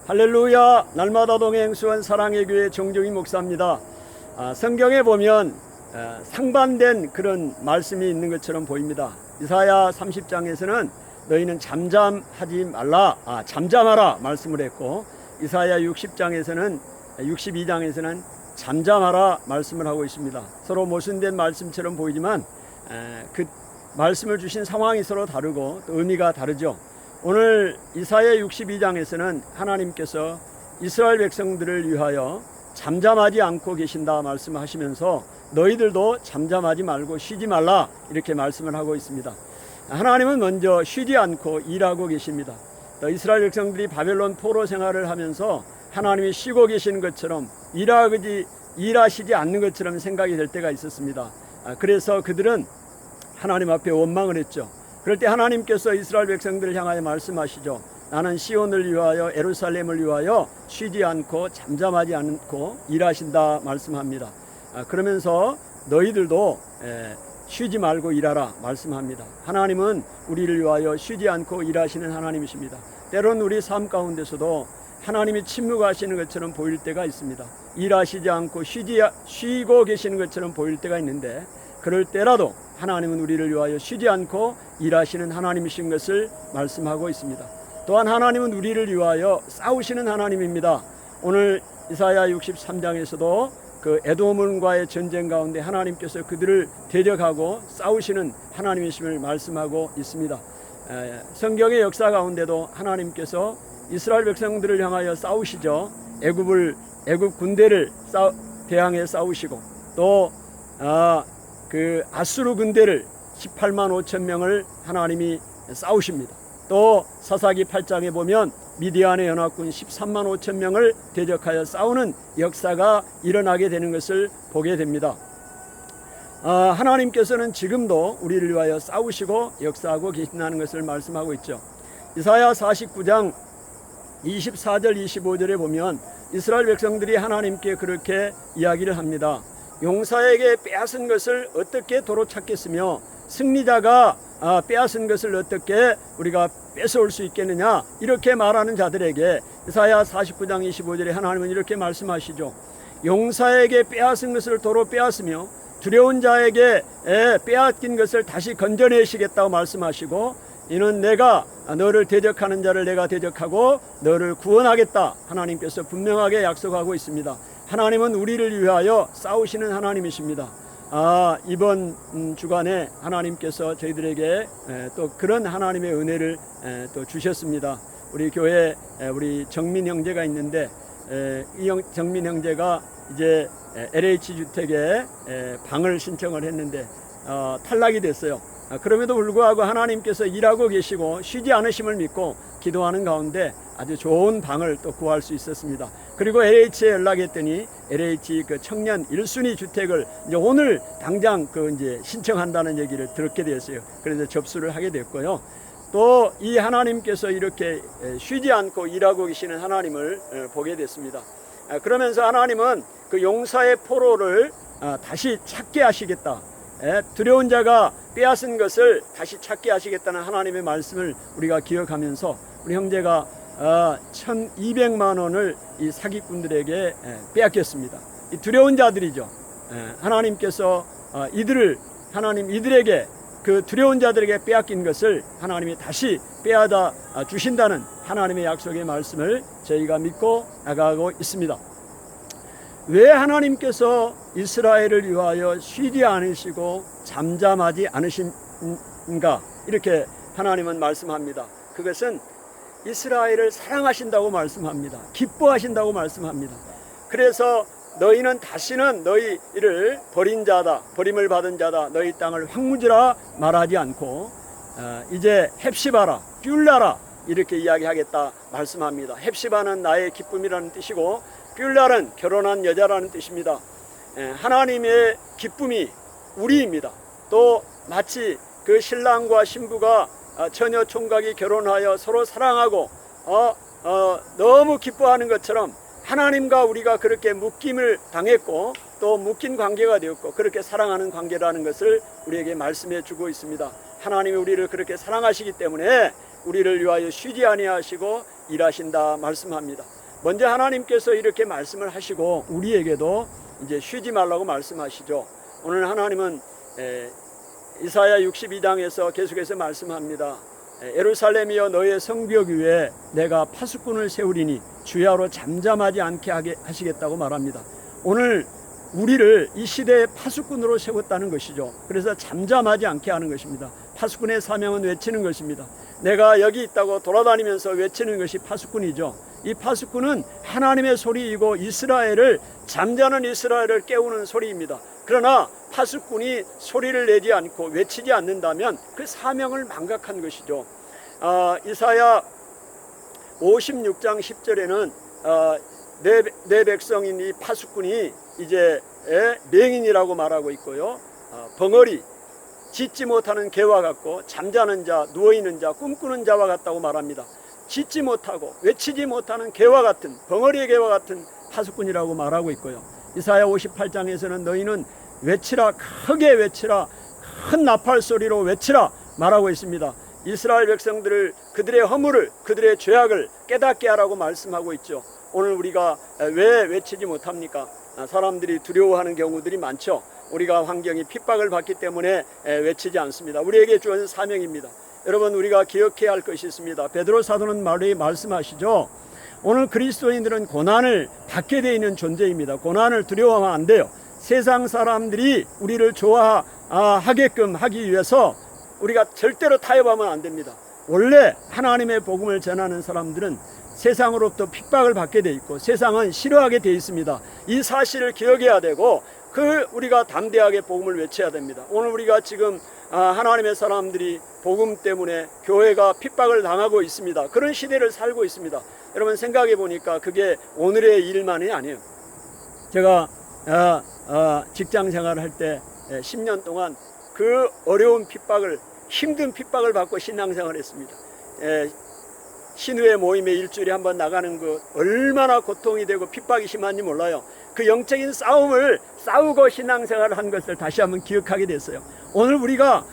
할렐루야. 날마다 동행수원 사랑의 교회 정종희 목사입니다. 성경에 보면 상반된 그런 말씀이 있는 것처럼 보입니다. 이사야 30장에서는 너희는 잠잠하지 말라, 잠잠하라 말씀을 했고, 이사야 60장에서는 62장에서는 잠잠하라 말씀을 하고 있습니다. 서로 모순된 말씀처럼 보이지만 그 말씀을 주신 상황이 서로 다르고 또 의미가 다르죠. 오늘 이사야 62장에서는 하나님께서 이스라엘 백성들을 위하여 잠잠하지 않고 계신다 말씀하시면서 너희들도 잠잠하지 말고 쉬지 말라 이렇게 말씀을 하고 있습니다. 하나님은 먼저 쉬지 않고 일하고 계십니다. 또 이스라엘 백성들이 바벨론 포로 생활을 하면서 하나님이 쉬고 계시는 것처럼 일하시지 않는 것처럼 생각이 될 때가 있었습니다. 그래서 그들은 하나님 앞에 원망을 했죠. 그럴 때 하나님께서 이스라엘 백성들을 향하여 말씀하시죠. 나는 시온을 위하여 예루살렘을 위하여 쉬지 않고 잠잠하지 않고 일하신다 말씀합니다. 그러면서 너희들도 쉬지 말고 일하라 말씀합니다. 하나님은 우리를 위하여 쉬지 않고 일하시는 하나님이십니다. 때로는 우리 삶 가운데서도 하나님이 침묵하시는 것처럼 보일 때가 있습니다. 일하시지 않고 쉬고 계시는 것처럼 보일 때가 있는데, 그럴 때라도 하나님은 우리를 위하여 쉬지 않고 일하시는 하나님이신 것을 말씀하고 있습니다. 또한 하나님은 우리를 위하여 싸우시는 하나님입니다. 오늘 이사야 63장에서도 그 에돔과의 전쟁 가운데 하나님께서 그들을 대적하고 싸우시는 하나님이심을 말씀하고 있습니다. 성경의 역사 가운데도 하나님께서 이스라엘 백성들을 향하여 싸우시죠. 애굽 군대를 대항해 싸우시고, 또 그 아수르 군대를 18만 5천 명을 하나님이 싸우십니다. 또 사사기 8장에 보면 미디안의 연합군 13만 5천 명을 대적하여 싸우는 역사가 일어나게 되는 것을 보게 됩니다. 하나님께서는 지금도 우리를 위하여 싸우시고 역사하고 계신다는 것을 말씀하고 있죠. 이사야 49장 24절 25절에 보면 이스라엘 백성들이 하나님께 그렇게 이야기를 합니다. 용사에게 빼앗은 것을 어떻게 도로 찾겠으며 승리자가 빼앗은 것을 어떻게 우리가 뺏어올 수 있겠느냐, 이렇게 말하는 자들에게 이사야 49장 25절에 하나님은 이렇게 말씀하시죠. 용사에게 빼앗은 것을 도로 빼앗으며 두려운 자에게 빼앗긴 것을 다시 건져내시겠다고 말씀하시고, 이는 내가 너를 대적하는 자를 내가 대적하고 너를 구원하겠다 하나님께서 분명하게 약속하고 있습니다. 하나님은 우리를 위하여 싸우시는 하나님이십니다. 이번 주간에 하나님께서 저희들에게 또 그런 하나님의 은혜를 또 주셨습니다. 우리 교회 우리 정민 형제가 있는데, 이 정민 형제가 이제 LH 주택에 방을 신청을 했는데 탈락이 됐어요. 그럼에도 불구하고 하나님께서 일하고 계시고 쉬지 않으심을 믿고 기도하는 가운데 아주 좋은 방을 또 구할 수 있었습니다. 그리고 LH에 연락했더니 LH 그 청년 1순위 주택을 이제 오늘 당장 이제 신청한다는 얘기를 듣게 되었어요. 그래서 접수를 하게 됐고요. 또 이 하나님께서 이렇게 쉬지 않고 일하고 계시는 하나님을 보게 됐습니다. 그러면서 하나님은 그 용사의 포로를 다시 찾게 하시겠다. 두려운 자가 빼앗은 것을 다시 찾게 하시겠다는 하나님의 말씀을 우리가 기억하면서 우리 형제가 1,200만 원을 이 사기꾼들에게 빼앗겼습니다. 이 두려운 자들이죠. 하나님께서 이들에게 그 두려운 자들에게 빼앗긴 것을 하나님이 다시 빼앗아 주신다는 하나님의 약속의 말씀을 저희가 믿고 나가고 있습니다. 왜 하나님께서 이스라엘을 위하여 쉬지 않으시고 잠잠하지 않으신가, 이렇게 하나님은 말씀합니다. 그것은 이스라엘을 사랑하신다고 말씀합니다. 기뻐하신다고 말씀합니다. 그래서 너희는 다시는 너희를 버린 자다, 버림을 받은 자다, 너희 땅을 황무지라 말하지 않고 이제 헵시바라, 뷸라라 이렇게 이야기하겠다 말씀합니다. 헵시바는 나의 기쁨이라는 뜻이고 뷸라는 결혼한 여자라는 뜻입니다. 하나님의 기쁨이 우리입니다. 또 마치 그 신랑과 신부가 처녀 총각이 결혼하여 서로 사랑하고 너무 기뻐하는 것처럼 하나님과 우리가 그렇게 묶임을 당했고 또 묶인 관계가 되었고 그렇게 사랑하는 관계라는 것을 우리에게 말씀해 주고 있습니다. 하나님이 우리를 그렇게 사랑하시기 때문에 우리를 위하여 쉬지 아니하시고 일하신다 말씀합니다. 먼저 하나님께서 이렇게 말씀을 하시고 우리에게도 이제 쉬지 말라고 말씀하시죠. 오늘 하나님은 이사야 62장에서 계속해서 말씀합니다. 예루살렘이여 너의 성벽 위에 내가 파수꾼을 세우리니 주야로 잠잠하지 않게 하시겠다고 말합니다. 오늘 우리를 이 시대의 파수꾼으로 세웠다는 것이죠. 그래서 잠잠하지 않게 하는 것입니다. 파수꾼의 사명은 외치는 것입니다. 내가 여기 있다고 돌아다니면서 외치는 것이 파수꾼이죠. 이 파수꾼은 하나님의 소리이고 이스라엘을, 잠자는 이스라엘을 깨우는 소리입니다. 그러나 파수꾼이 소리를 내지 않고 외치지 않는다면 그 사명을 망각한 것이죠. 이사야 56장 10절에는 내 백성인 이 파수꾼이 이제 맹인이라고 말하고 있고요. 벙어리, 짖지 못하는 개와 같고 잠자는 자, 누워있는 자, 꿈꾸는 자와 같다고 말합니다. 짖지 못하고 외치지 못하는 개와 같은, 벙어리의 개와 같은 파수꾼이라고 말하고 있고요. 이사야 58장에서는 너희는 외치라, 크게 외치라, 큰 나팔 소리로 외치라 말하고 있습니다. 이스라엘 백성들을, 그들의 허물을, 그들의 죄악을 깨닫게 하라고 말씀하고 있죠. 오늘 우리가 왜 외치지 못합니까? 사람들이 두려워하는 경우들이 많죠. 우리가 환경이 핍박을 받기 때문에 외치지 않습니다. 우리에게 주어진 사명입니다. 여러분, 우리가 기억해야 할 것이 있습니다. 베드로 사도는 말씀하시죠. 오늘 그리스도인들은 고난을 받게 되어 있는 존재입니다. 고난을 두려워하면 안 돼요. 세상 사람들이 우리를 좋아하게끔 하기 위해서 우리가 절대로 타협하면 안 됩니다. 원래 하나님의 복음을 전하는 사람들은 세상으로부터 핍박을 받게 돼 있고 세상은 싫어하게 돼 있습니다. 이 사실을 기억해야 되고 우리가 담대하게 복음을 외쳐야 됩니다. 오늘 우리가 지금 하나님의 사람들이 복음 때문에 교회가 핍박을 당하고 있습니다. 그런 시대를 살고 있습니다. 여러분, 생각해 보니까 그게 오늘의 일만이 아니에요. 제가 직장 생활을 할 때 10년 동안 그 어려운 핍박을, 힘든 핍박을 받고 신앙생활을 했습니다. 신우의 모임에 일주일에 한 번 나가는 것 얼마나 고통이 되고 핍박이 심한지 몰라요. 그 영적인 싸움을 싸우고 신앙생활을 한 것을 다시 한번 기억하게 됐어요. 오늘 우리가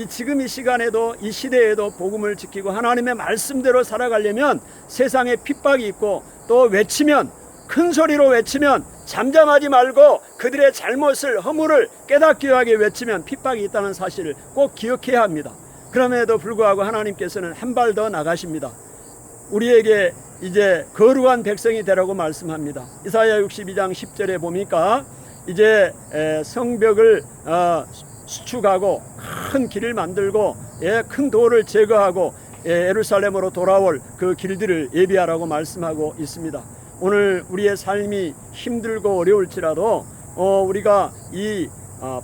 지금 이 시간에도, 이 시대에도 복음을 지키고 하나님의 말씀대로 살아가려면 세상에 핍박이 있고, 또 외치면, 큰 소리로 외치면, 잠잠하지 말고 그들의 잘못을, 허물을 깨닫기 위하게 외치면 핍박이 있다는 사실을 꼭 기억해야 합니다. 그럼에도 불구하고 하나님께서는 한 발 더 나가십니다. 우리에게 이제 거룩한 백성이 되라고 말씀합니다. 이사야 62장 10절에 보니까 이제 성벽을 수축하고 큰 길을 만들고 큰 돌을 제거하고 예루살렘으로 돌아올 그 길들을 예비하라고 말씀하고 있습니다. 오늘 우리의 삶이 힘들고 어려울지라도 우리가 이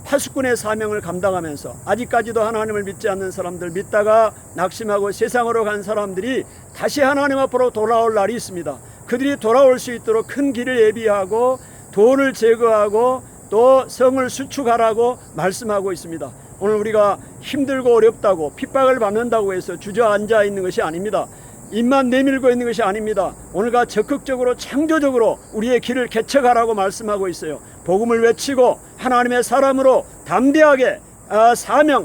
파수꾼의 사명을 감당하면서 아직까지도 하나님을 믿지 않는 사람들, 믿다가 낙심하고 세상으로 간 사람들이 다시 하나님 앞으로 돌아올 날이 있습니다. 그들이 돌아올 수 있도록 큰 길을 예비하고 돌을 제거하고 또 성을 수축하라고 말씀하고 있습니다. 오늘 우리가 힘들고 어렵다고 핍박을 받는다고 해서 주저앉아 있는 것이 아닙니다. 입만 내밀고 있는 것이 아닙니다. 오늘과 적극적으로 창조적으로 우리의 길을 개척하라고 말씀하고 있어요. 복음을 외치고 하나님의 사람으로 담대하게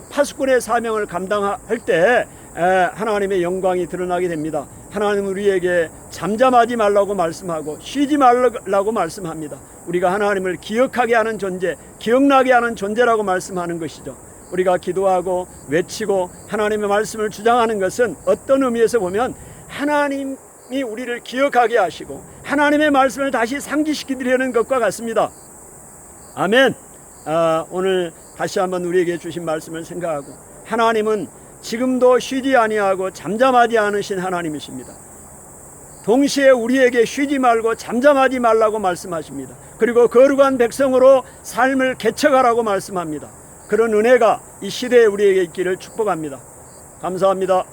파수꾼의 사명을 감당할 때 하나님의 영광이 드러나게 됩니다. 하나님은 우리에게 잠잠하지 말라고 말씀하고 쉬지 말라고 말씀합니다. 우리가 하나님을 기억하게 하는 존재, 기억나게 하는 존재라고 말씀하는 것이죠. 우리가 기도하고 외치고 하나님의 말씀을 주장하는 것은 어떤 의미에서 보면 하나님이 우리를 기억하게 하시고 하나님의 말씀을 다시 상기시키려는 것과 같습니다. 아멘. 오늘 다시 한번 우리에게 주신 말씀을 생각하고, 하나님은 지금도 쉬지 아니하고 잠잠하지 않으신 하나님이십니다. 동시에 우리에게 쉬지 말고 잠잠하지 말라고 말씀하십니다. 그리고 거룩한 백성으로 삶을 개척하라고 말씀합니다. 그런 은혜가 이 시대에 우리에게 있기를 축복합니다. 감사합니다.